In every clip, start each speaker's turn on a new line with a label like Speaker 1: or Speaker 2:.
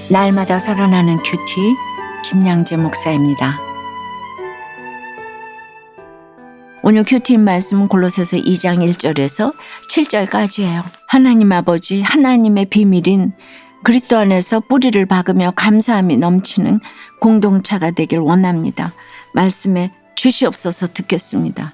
Speaker 1: 날마다 살아나는 큐티 김양재 목사입니다. 오늘 큐티 말씀은 골로새서 2장 1절에서 7절까지예요. 하나님 아버지, 하나님의 비밀인 그리스도 안에서 뿌리를 박으며 감사함이 넘치는 공동체가 되길 원합니다. 말씀에 주시옵소서 듣겠습니다.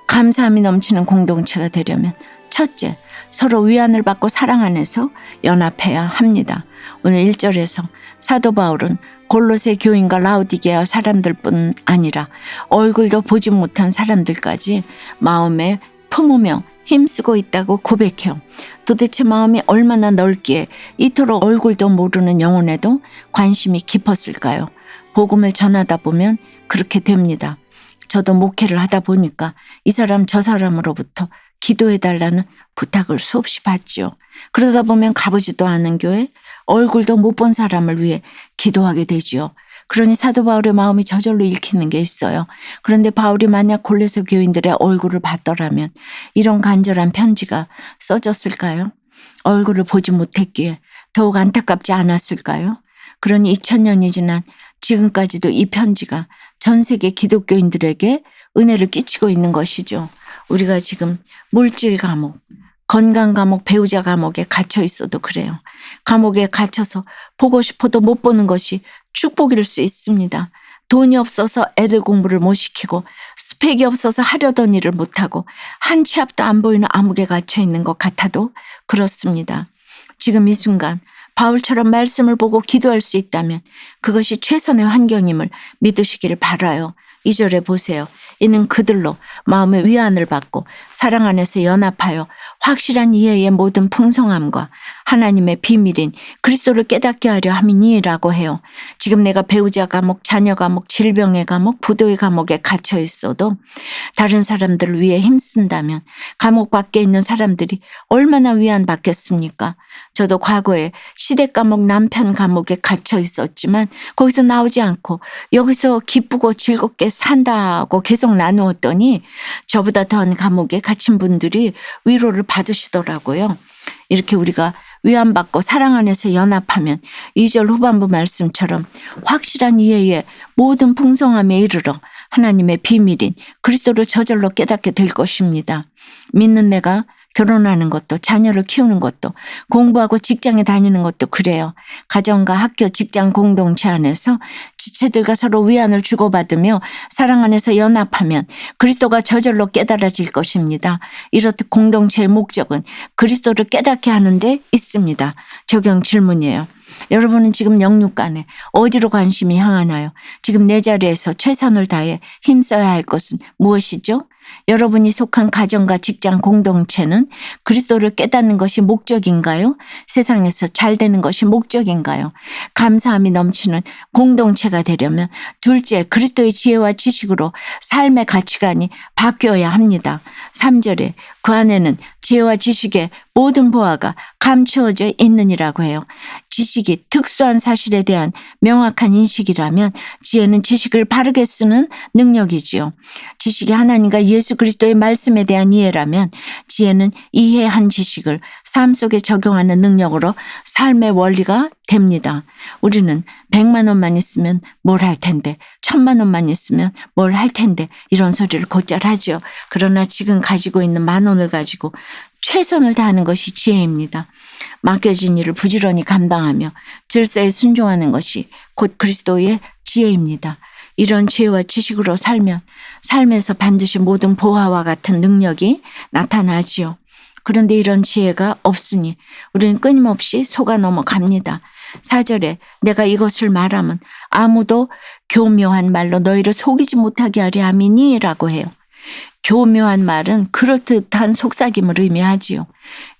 Speaker 1: 감사함이 넘치는 공동체가 되려면 첫째, 서로 위안을 받고 사랑 안에서 연합해야 합니다. 오늘 1절에서 사도 바울은 골로새 교인과 라우디게아 사람들뿐 아니라 얼굴도 보지 못한 사람들까지 마음에 품으며 힘쓰고 있다고 고백해요. 도대체 마음이 얼마나 넓기에 이토록 얼굴도 모르는 영혼에도 관심이 깊었을까요? 복음을 전하다 보면 그렇게 됩니다. 저도 목회를 하다 보니까 이 사람 저 사람으로부터 기도해달라는 부탁을 수없이 받지요. 그러다 보면 가보지도 않은 교회, 얼굴도 못 본 사람을 위해 기도하게 되지요. 그러니 사도 바울의 마음이 저절로 읽히는 게 있어요. 그런데 바울이 만약 골로새 교인들의 얼굴을 봤더라면 이런 간절한 편지가 써졌을까요? 얼굴을 보지 못했기에 더욱 안타깝지 않았을까요? 그러니 2000년이 지난 지금까지도 이 편지가 전 세계 기독교인들에게 은혜를 끼치고 있는 것이죠. 우리가 지금 물질 감옥, 건강 감옥, 배우자 감옥에 갇혀 있어도 그래요. 감옥에 갇혀서 보고 싶어도 못 보는 것이 축복일 수 있습니다. 돈이 없어서 애들 공부를 못 시키고 스펙이 없어서 하려던 일을 못하고 한 치 앞도 안 보이는 암흑에 갇혀 있는 것 같아도 그렇습니다. 지금 이 순간 바울처럼 말씀을 보고 기도할 수 있다면 그것이 최선의 환경임을 믿으시기를 바라요. 2절에 보세요. 이는 그들로 마음의 위안을 받고 사랑 안에서 연합하여 확실한 이해의 모든 풍성함과 하나님의 비밀인 그리스도를 깨닫게 하려 함이니라고 해요. 지금 내가 배우자 감옥, 자녀 감옥, 질병의 감옥, 부도의 감옥에 갇혀 있어도 다른 사람들을 위해 힘쓴다면 감옥 밖에 있는 사람들이 얼마나 위안받겠습니까? 저도 과거에 시댁 감옥, 남편 감옥에 갇혀 있었지만 거기서 나오지 않고 여기서 기쁘고 즐겁게 산다고 계속 나누었더니 저보다 더한 감옥에 갇힌 분들이 위로를 받으시더라고요. 이렇게 우리가 위안받고 사랑 안에서 연합하면 2절 후반부 말씀처럼 확실한 이해에 모든 풍성함에 이르러 하나님의 비밀인 그리스도를 저절로 깨닫게 될 것입니다. 믿는 내가 결혼하는 것도 자녀를 키우는 것도 공부하고 직장에 다니는 것도 그래요. 가정과 학교, 직장 공동체 안에서 지체들과 서로 위안을 주고받으며 사랑 안에서 연합하면 그리스도가 저절로 깨달아질 것입니다. 이렇듯 공동체의 목적은 그리스도를 깨닫게 하는 데 있습니다. 적용 질문이에요. 여러분은 지금 영육간에 어디로 관심이 향하나요? 지금 내 자리에서 최선을 다해 힘써야 할 것은 무엇이죠? 여러분이 속한 가정과 직장 공동체는 그리스도를 깨닫는 것이 목적인가요? 세상에서 잘 되는 것이 목적인가요? 감사함이 넘치는 공동체가 되려면 둘째, 그리스도의 지혜와 지식으로 삶의 가치관이 바뀌어야 합니다. 3절에 그 안에는 지혜와 지식의 모든 보화가 감추어져 있느니라고 해요. 지식이 특수한 사실에 대한 명확한 인식이라면 지혜는 지식을 바르게 쓰는 능력이지요. 지식이 하나님과 예수 그리스도의 말씀에 대한 이해라면 지혜는 이해한 지식을 삶 속에 적용하는 능력으로 삶의 원리가 됩니다. 우리는 100만 원만 있으면 뭘 할 텐데 1000만 원만 있으면 뭘 할 텐데 이런 소리를 곧잘 하죠. 그러나 지금 가지고 있는 10,000원을 가지고 최선을 다하는 것이 지혜입니다. 맡겨진 일을 부지런히 감당하며 질서에 순종하는 것이 곧 그리스도의 지혜입니다. 이런 지혜와 지식으로 살면 삶에서 반드시 모든 보화와 같은 능력이 나타나지요. 그런데 이런 지혜가 없으니 우리는 끊임없이 속아 넘어갑니다. 4절에 내가 이것을 말하면 아무도 교묘한 말로 너희를 속이지 못하게 하려 함이니 라고 해요. 교묘한 말은 그럴듯한 속삭임을 의미하지요.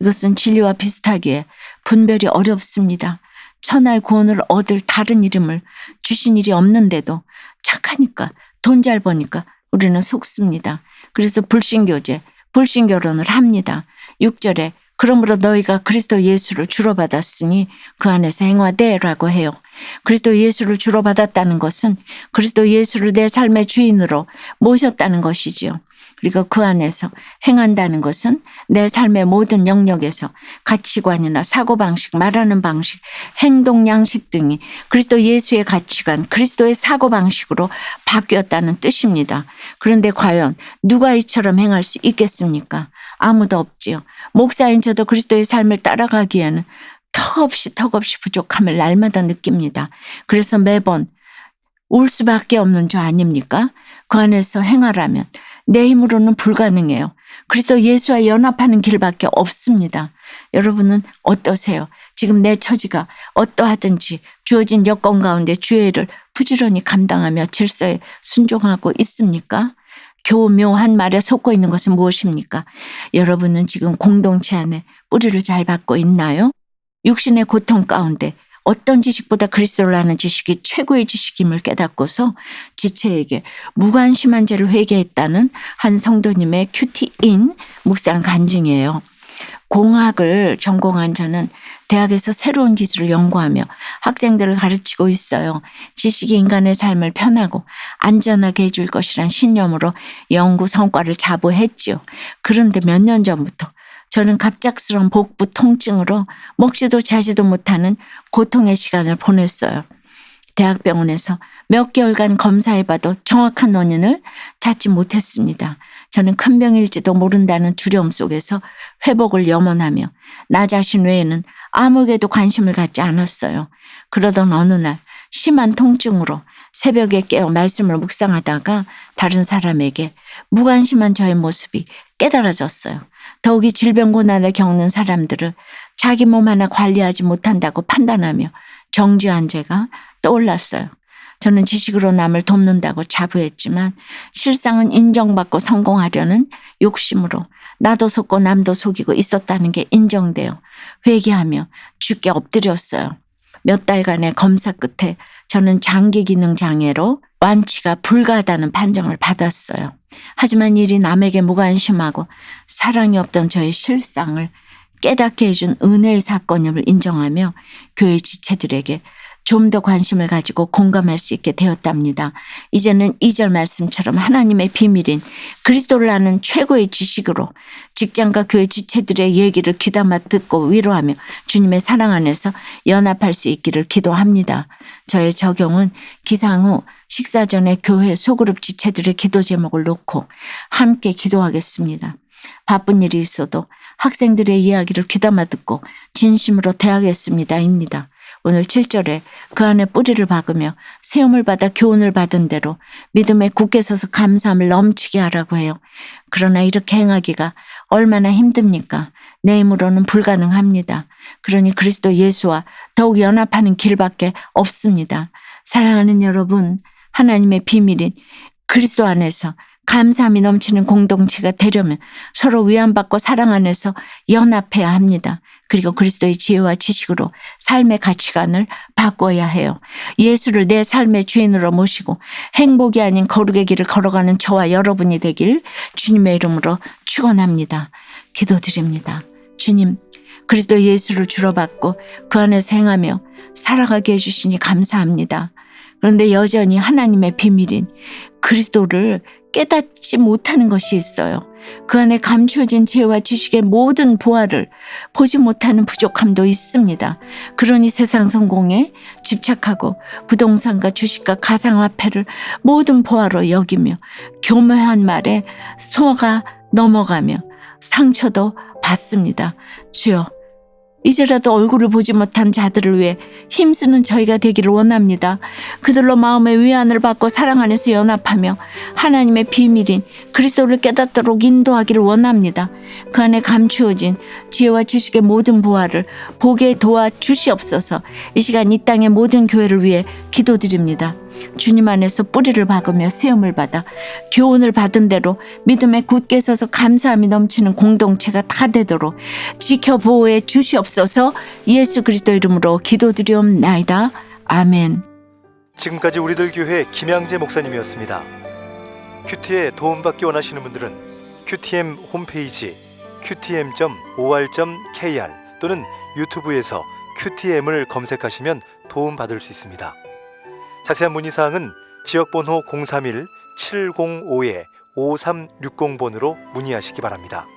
Speaker 1: 이것은 진리와 비슷하기에 분별이 어렵습니다. 천하의 구원을 얻을 다른 이름을 주신 일이 없는데도 착하니까 돈 잘 버니까 우리는 속습니다. 그래서 불신교제, 불신결혼을 합니다. 6절에 그러므로 너희가 그리스도 예수를 주로 받았으니 그 안에서 행하되라고 해요. 그리스도 예수를 주로 받았다는 것은 그리스도 예수를 내 삶의 주인으로 모셨다는 것이지요. 그리고 그 안에서 행한다는 것은 내 삶의 모든 영역에서 가치관이나 사고방식, 말하는 방식, 행동 양식 등이 그리스도 예수의 가치관, 그리스도의 사고방식으로 바뀌었다는 뜻입니다. 그런데 과연 누가 이처럼 행할 수 있겠습니까? 아무도 없지요. 목사인 저도 그리스도의 삶을 따라가기에는 턱없이 부족함을 날마다 느낍니다. 그래서 매번 울 수밖에 없는 줄 아닙니까? 그 안에서 행하라면 내 힘으로는 불가능해요. 그래서 예수와 연합하는 길밖에 없습니다. 여러분은 어떠세요? 지금 내 처지가 어떠하든지 주어진 여건 가운데 주의 일을 부지런히 감당하며 질서에 순종하고 있습니까? 교묘한 말에 속고 있는 것은 무엇입니까? 여러분은 지금 공동체 안에 뿌리를 잘 받고 있나요? 육신의 고통 가운데 어떤 지식보다 그리스도를 아는 지식이 최고의 지식임을 깨닫고서 지체에게 무관심한 죄를 회개했다는 한 성도님의 큐티인 묵상 간증이에요. 공학을 전공한 저는 대학에서 새로운 기술을 연구하며 학생들을 가르치고 있어요. 지식이 인간의 삶을 편하고 안전하게 해줄 것이란 신념으로 연구 성과를 자부했지요. 그런데 몇 년 전부터 저는 갑작스러운 복부 통증으로 먹지도 자지도 못하는 고통의 시간을 보냈어요. 대학병원에서 몇 개월간 검사해봐도 정확한 원인을 찾지 못했습니다. 저는 큰 병일지도 모른다는 두려움 속에서 회복을 염원하며 나 자신 외에는 아무에게도 관심을 갖지 않았어요. 그러던 어느 날 심한 통증으로 새벽에 깨어 말씀을 묵상하다가 다른 사람에게 무관심한 저의 모습이 깨달아졌어요. 더욱이 질병고난을 겪는 사람들을 자기 몸 하나 관리하지 못한다고 판단하며 정죄한 죄가 떠올랐어요. 저는 지식으로 남을 돕는다고 자부했지만 실상은 인정받고 성공하려는 욕심으로 나도 속고 남도 속이고 있었다는 게 인정되어 회개하며 주께 엎드렸어요. 몇 달간의 검사 끝에 저는 장기 기능 장애로 완치가 불가하다는 판정을 받았어요. 하지만 일이 남에게 무관심하고 사랑이 없던 저의 실상을 깨닫게 해준 은혜의 사건임을 인정하며 교회 지체들에게 좀 더 관심을 가지고 공감할 수 있게 되었답니다. 이제는 2절 말씀처럼 하나님의 비밀인 그리스도를 아는 최고의 지식으로 직장과 교회 지체들의 얘기를 귀담아 듣고 위로하며 주님의 사랑 안에서 연합할 수 있기를 기도합니다. 저의 적용은 기상 후 식사 전에 교회 소그룹 지체들의 기도 제목을 놓고 함께 기도하겠습니다. 바쁜 일이 있어도 학생들의 이야기를 귀담아 듣고 진심으로 대하겠습니다입니다. 오늘 7절에 그 안에 뿌리를 박으며 세움을 받아 교훈을 받은 대로 믿음에 굳게 서서 감사함을 넘치게 하라고 해요. 그러나 이렇게 행하기가 얼마나 힘듭니까? 내 힘으로는 불가능합니다. 그러니 그리스도 예수와 더욱 연합하는 길밖에 없습니다. 사랑하는 여러분, 하나님의 비밀인 그리스도 안에서 감사함이 넘치는 공동체가 되려면 서로 위안받고 사랑 안에서 연합해야 합니다. 그리고 그리스도의 지혜와 지식으로 삶의 가치관을 바꿔야 해요. 예수를 내 삶의 주인으로 모시고 행복이 아닌 거룩의 길을 걸어가는 저와 여러분이 되길 주님의 이름으로 축원합니다. 기도드립니다. 주님, 그리스도 예수를 주로 받고 그 안에서 행하며 살아가게 해주시니 감사합니다. 그런데 여전히 하나님의 비밀인 그리스도를 깨닫지 못하는 것이 있어요. 그 안에 감추어진 지혜와 지식의 모든 보화를 보지 못하는 부족함도 있습니다. 그러니 세상 성공에 집착하고 부동산과 주식과 가상화폐를 모든 보화로 여기며 교묘한 말에 속아 넘어가며 상처도 받습니다. 주여, 이제라도 얼굴을 보지 못한 자들을 위해 힘쓰는 저희가 되기를 원합니다. 그들로 마음의 위안을 받고 사랑 안에서 연합하며 하나님의 비밀인 그리스도를 깨닫도록 인도하기를 원합니다. 그 안에 감추어진 지혜와 지식의 모든 보화를 보게 도와주시옵소서. 이 시간 이 땅의 모든 교회를 위해 기도드립니다. 주님 안에서 뿌리를 박으며 세움을 받아 교훈을 받은 대로 믿음에 굳게 서서 감사함이 넘치는 공동체가 다 되도록 지켜보호해 주시옵소서. 예수 그리스도 이름으로 기도드리옵나이다. 아멘.
Speaker 2: 지금까지 우리들 교회 김양재 목사님이었습니다. 큐티에 도움받기 원하시는 분들은 QTM 홈페이지 qtm.or.kr 또는 유튜브에서 QTM을 검색하시면 도움받을 수 있습니다. 자세한 문의사항은 지역번호 031-705 5360번으로 문의하시기 바랍니다.